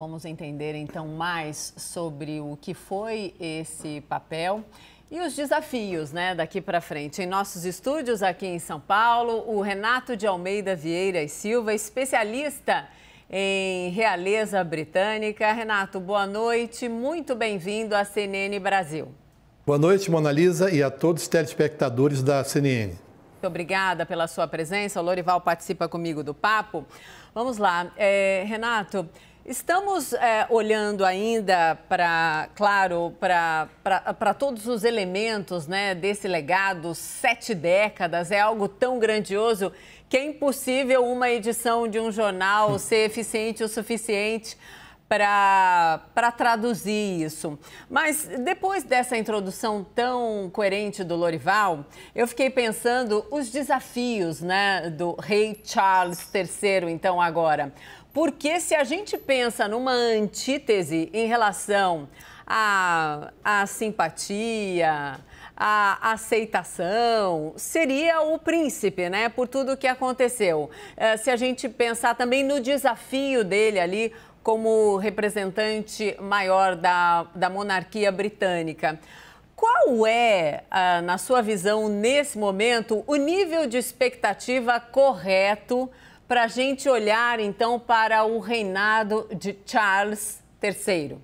Vamos entender então mais sobre o que foi esse papel e os desafios, daqui para frente. Em nossos estúdios aqui em São Paulo, o Renato de Almeida Vieira e Silva, especialista em realeza britânica. Renato, boa noite, muito bem-vindo à CNN Brasil. Boa noite, Mona Lisa, e a todos os telespectadores da CNN. Muito obrigada pela sua presença. O Lorival participa comigo do papo. Vamos lá, Renato. Estamos olhando ainda para todos os elementos desse legado, 7 décadas, é algo tão grandioso que é impossível uma edição de um jornal ser eficiente o suficiente para traduzir isso. Mas depois dessa introdução tão coerente do Lorival, eu fiquei pensando os desafios do rei Charles III, então agora. Porque se a gente pensa numa antítese em relação à simpatia, à aceitação, seria o príncipe, por tudo que aconteceu. Se a gente pensar também no desafio dele ali como representante maior da monarquia britânica. Qual é, na sua visão, nesse momento, o nível de expectativa correto para a gente olhar, então, para o reinado de Charles III?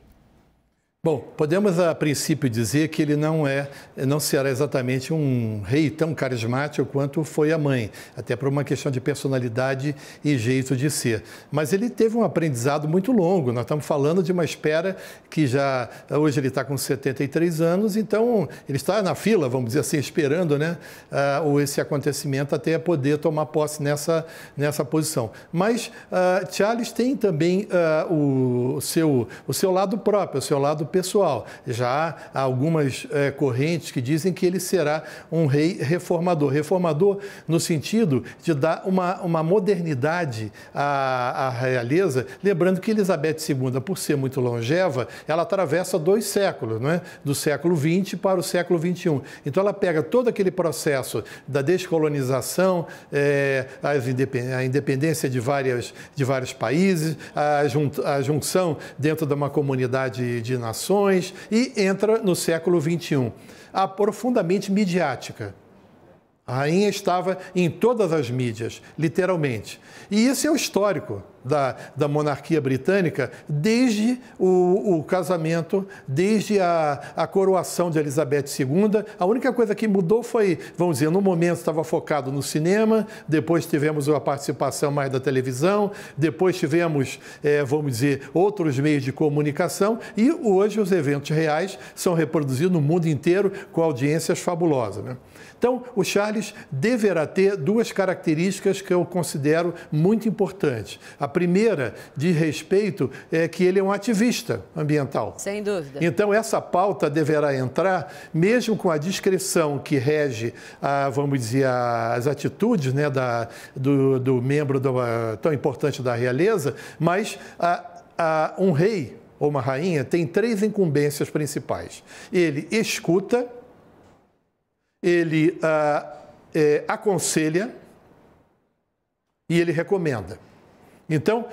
Bom, podemos a princípio dizer que ele não será exatamente um rei tão carismático quanto foi a mãe, até por uma questão de personalidade e jeito de ser. Mas ele teve um aprendizado muito longo, nós estamos falando de uma espera que hoje ele está com 73 anos, então ele está na fila, vamos dizer assim, esperando esse acontecimento até poder tomar posse nessa posição. Mas Charles tem também o seu lado próprio, o seu lado pessoal. Já há algumas correntes que dizem que ele será um rei reformador. Reformador no sentido de dar uma modernidade à realeza, lembrando que Elizabeth II, por ser muito longeva, ela atravessa 2 séculos, do século XX para o século XXI. Então ela pega todo aquele processo da descolonização, a independência de vários países, a junção dentro de uma comunidade de nações, e entra no século XXI. Profundamente midiática. A rainha estava em todas as mídias, literalmente. E isso é o histórico da monarquia britânica desde o casamento, desde a coroação de Elizabeth II. A única coisa que mudou foi, vamos dizer, no momento estava focado no cinema, depois tivemos a participação mais da televisão, depois tivemos, vamos dizer, outros meios de comunicação, e hoje os eventos reais são reproduzidos no mundo inteiro com audiências fabulosas, Então, o Charles deverá ter 2 características que eu considero muito importantes. A primeira, de respeito, é que ele é um ativista ambiental. Sem dúvida. Então, essa pauta deverá entrar, mesmo com a discrição que rege, vamos dizer, as atitudes do membro tão importante da realeza, mas um rei ou uma rainha tem 3 incumbências principais. Ele escuta, ele aconselha e ele recomenda. Então,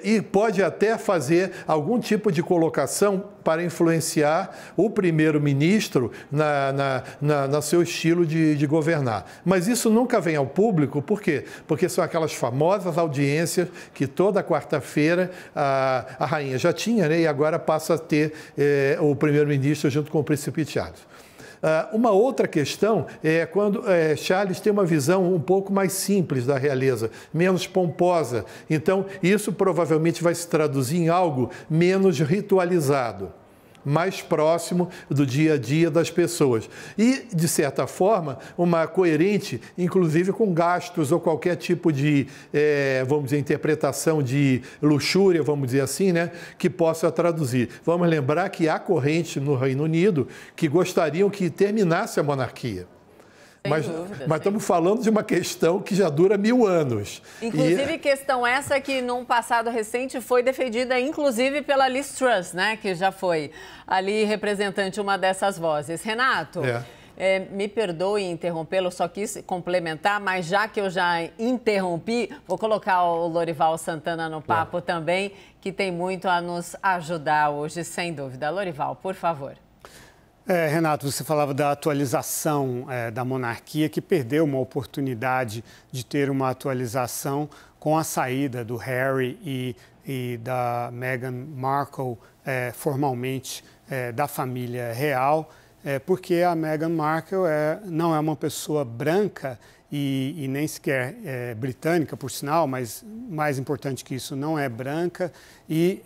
e pode até fazer algum tipo de colocação para influenciar o primeiro-ministro no seu estilo de governar. Mas isso nunca vem ao público, por quê? Porque são aquelas famosas audiências que toda quarta-feira a rainha já tinha, e agora passa a ter o primeiro-ministro junto com o príncipe Charles. Uma outra questão é quando Charles tem uma visão um pouco mais simples da realeza, menos pomposa. Então, isso provavelmente vai se traduzir em algo menos ritualizado, mais próximo do dia a dia das pessoas. E, de certa forma, uma coerente, inclusive com gastos ou qualquer tipo de, vamos dizer, interpretação de luxúria, vamos dizer assim, que possa traduzir. Vamos lembrar que há correntes no Reino Unido que gostariam que terminasse a monarquia. Mas estamos falando de uma questão que já dura 1000 anos. Inclusive, questão essa que, num passado recente, foi defendida, inclusive, pela Liz Truss, que já foi ali representante, uma dessas vozes. Renato, Me perdoe interrompê-lo, só quis complementar, mas já que eu já interrompi, vou colocar o Lorival Santana no papo também, que tem muito a nos ajudar hoje, sem dúvida. Lorival, por favor. Renato, você falava da atualização da monarquia, que perdeu uma oportunidade de ter uma atualização com a saída do Harry e da Meghan Markle formalmente da família real, porque a Meghan Markle não é uma pessoa branca e nem sequer britânica, por sinal, mas mais importante que isso, não é branca, e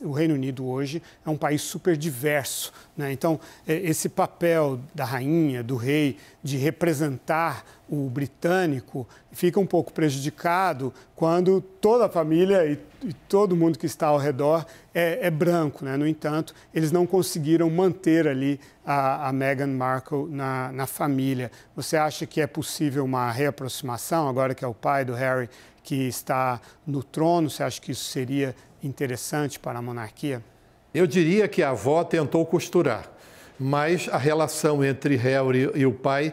o Reino Unido hoje é um país super diverso, né? Então, esse papel da rainha, do rei, de representar o britânico fica um pouco prejudicado quando toda a família e todo mundo que está ao redor é branco, né? No entanto, eles não conseguiram manter ali a Meghan Markle na família. Você acha que é possível uma reaproximação, agora que é o pai do Harry que está no trono? Você acha que isso seria interessante para a monarquia? Eu diria que a avó tentou costurar, mas a relação entre Harry e o pai,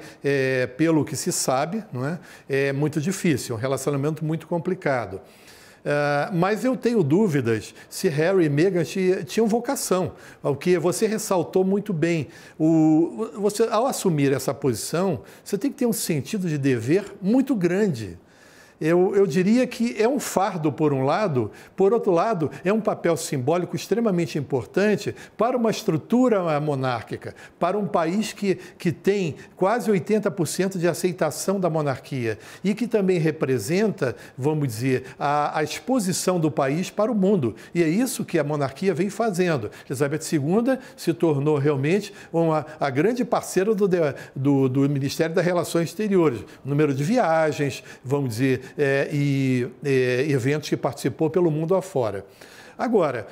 pelo que se sabe, não é muito difícil, um relacionamento muito complicado. Mas eu tenho dúvidas se Harry e Meghan tinham vocação, o que você ressaltou muito bem. Você, ao assumir essa posição, você tem que ter um sentido de dever muito grande. Eu diria que é um fardo, por um lado, por outro lado, é um papel simbólico extremamente importante para uma estrutura monárquica, para um país que tem quase 80% de aceitação da monarquia e que também representa, vamos dizer, a exposição do país para o mundo. E é isso que a monarquia vem fazendo. Elizabeth II se tornou realmente a grande parceira do Ministério das Relações Exteriores. Número de viagens, vamos dizer, e eventos que participou pelo mundo afora. Agora,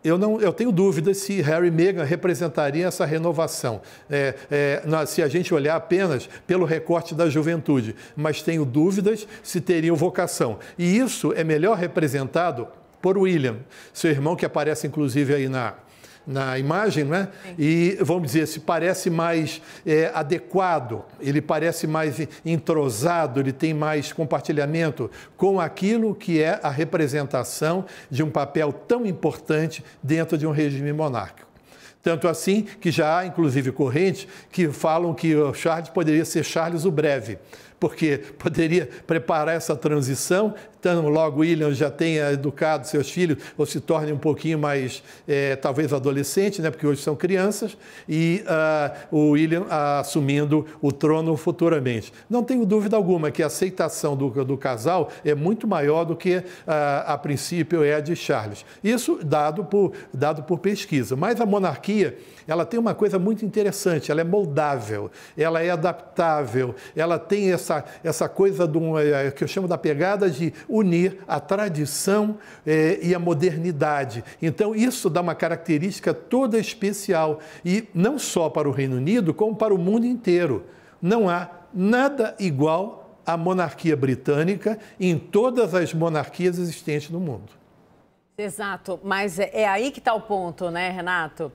eu tenho dúvidas se Harry e Meghan representariam essa renovação, se a gente olhar apenas pelo recorte da juventude, mas tenho dúvidas se teriam vocação. E isso é melhor representado por William, seu irmão, que aparece inclusive aí na imagem, né? E, vamos dizer, se parece mais adequado, ele parece mais entrosado, ele tem mais compartilhamento com aquilo que é a representação de um papel tão importante dentro de um regime monárquico. Tanto assim que já há, inclusive, correntes que falam que o Charles poderia ser Charles o Breve, porque poderia preparar essa transição, então logo William já tenha educado seus filhos ou se torne um pouquinho mais, talvez adolescente, né, porque hoje são crianças, e o William assumindo o trono futuramente. Não tenho dúvida alguma que a aceitação do casal é muito maior do que, a princípio, é a de Charles. Isso dado por pesquisa. Mas a monarquia, ela tem uma coisa muito interessante, ela é moldável, ela é adaptável, ela tem essa coisa que eu chamo da pegada de unir a tradição e a modernidade. Então, isso dá uma característica toda especial, e não só para o Reino Unido, como para o mundo inteiro. Não há nada igual à monarquia britânica em todas as monarquias existentes no mundo. Exato, mas é aí que está o ponto, né, Renato?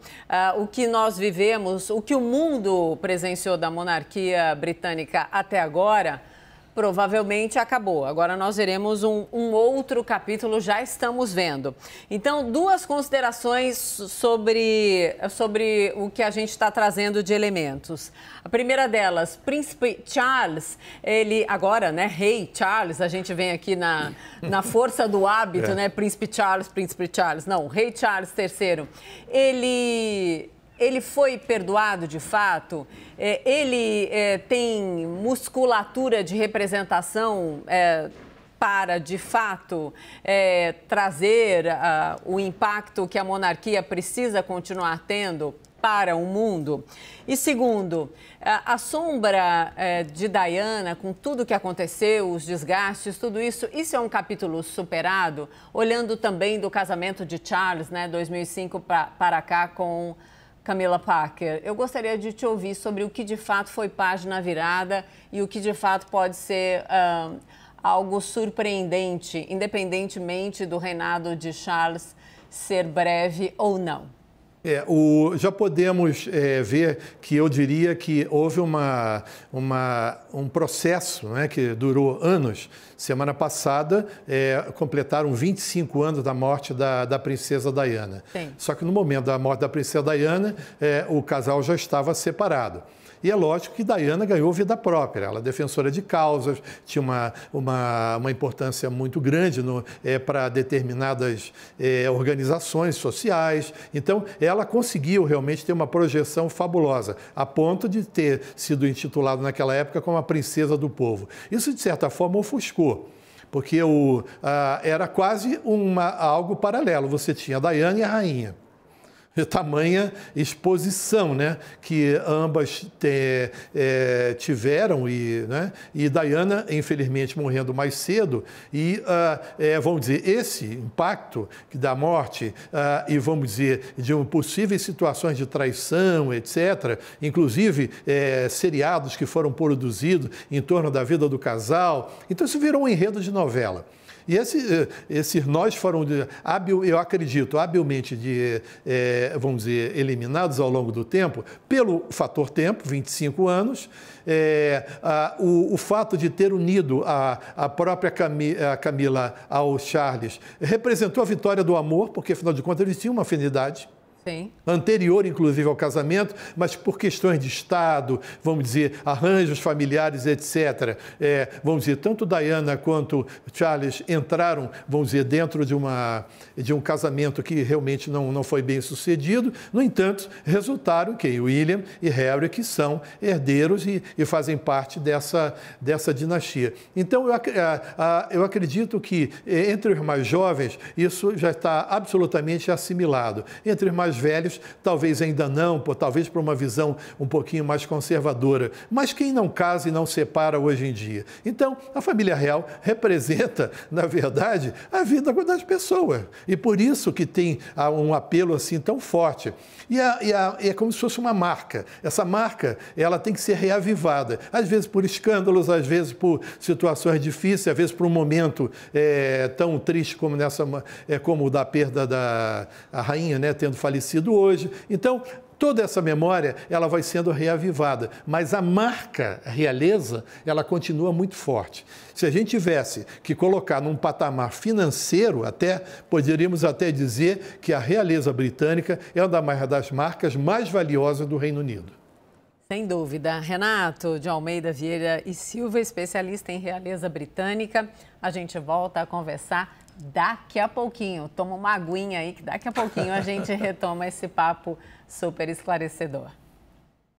O que nós vivemos, o que o mundo presenciou da monarquia britânica até agora, provavelmente acabou. Agora nós veremos um outro capítulo, já estamos vendo. Então, duas considerações sobre o que a gente está trazendo de elementos. A primeira delas, Príncipe Charles, ele agora, né, Rei Charles, a gente vem aqui na força do hábito, né, Príncipe Charles, não, Rei Charles III, ele foi perdoado de fato? Ele tem musculatura de representação para, de fato, trazer o impacto que a monarquia precisa continuar tendo para o mundo? E segundo, a sombra de Diana, com tudo que aconteceu, os desgastes, tudo isso é um capítulo superado, olhando também do casamento de Charles, né, 2005 para cá com Camilla Parker. Eu gostaria de te ouvir sobre o que de fato foi página virada e o que de fato pode ser algo surpreendente, independentemente do reinado de Charles ser breve ou não. Já podemos ver que eu diria que houve um processo, né, que durou anos. Semana passada, completaram 25 anos da morte da princesa Diana. Sim. Só que no momento da morte da princesa Diana, o casal já estava separado. E é lógico que Diana ganhou vida própria. Ela é defensora de causas, tinha uma importância muito grande para determinadas organizações sociais. Então, ela conseguiu realmente ter uma projeção fabulosa, a ponto de ter sido intitulado naquela época como a princesa do povo. Isso, de certa forma, ofuscou, porque era quase algo paralelo. Você tinha a Diana e a rainha. Tamanha exposição, né, que ambas tiveram e Diana, infelizmente, morrendo mais cedo e, vamos dizer, esse impacto da morte e, vamos dizer, de possíveis situações de traição, etc., inclusive seriados que foram produzidos em torno da vida do casal. Então, isso virou um enredo de novela. E esses nós foram, eu acredito, habilmente, vamos dizer, eliminados ao longo do tempo, pelo fator tempo, 25 anos, o fato de ter unido a própria Camila ao Charles representou a vitória do amor, porque, afinal de contas, eles tinham uma afinidade. Sim. Anterior, inclusive, ao casamento, mas por questões de Estado, vamos dizer, arranjos familiares, etc. Vamos dizer, tanto Diana quanto Charles entraram, vamos dizer, dentro de um casamento que realmente não foi bem sucedido. No entanto, resultaram que William e Harry, que são herdeiros e fazem parte dessa dinastia. Então, eu acredito que entre os mais jovens, isso já está absolutamente assimilado. Entre os mais velhos, talvez ainda não, talvez por uma visão um pouquinho mais conservadora. Mas quem não casa e não separa hoje em dia? Então, a família real representa, na verdade, a vida das pessoas. E por isso que tem um apelo assim tão forte. E é como se fosse uma marca. Essa marca, ela tem que ser reavivada. Às vezes por escândalos, às vezes por situações difíceis, às vezes por um momento tão triste como como o da perda da rainha, né, tendo falecido hoje. Então, toda essa memória, ela vai sendo reavivada, mas a marca realeza, ela continua muito forte. Se a gente tivesse que colocar num patamar financeiro, poderíamos até dizer que a realeza britânica é uma das marcas mais valiosas do Reino Unido. Sem dúvida. Renato de Almeida Vieira e Silva, especialista em realeza britânica. A gente volta a conversar daqui a pouquinho. Toma uma aguinha aí que daqui a pouquinho a gente retoma esse papo super esclarecedor.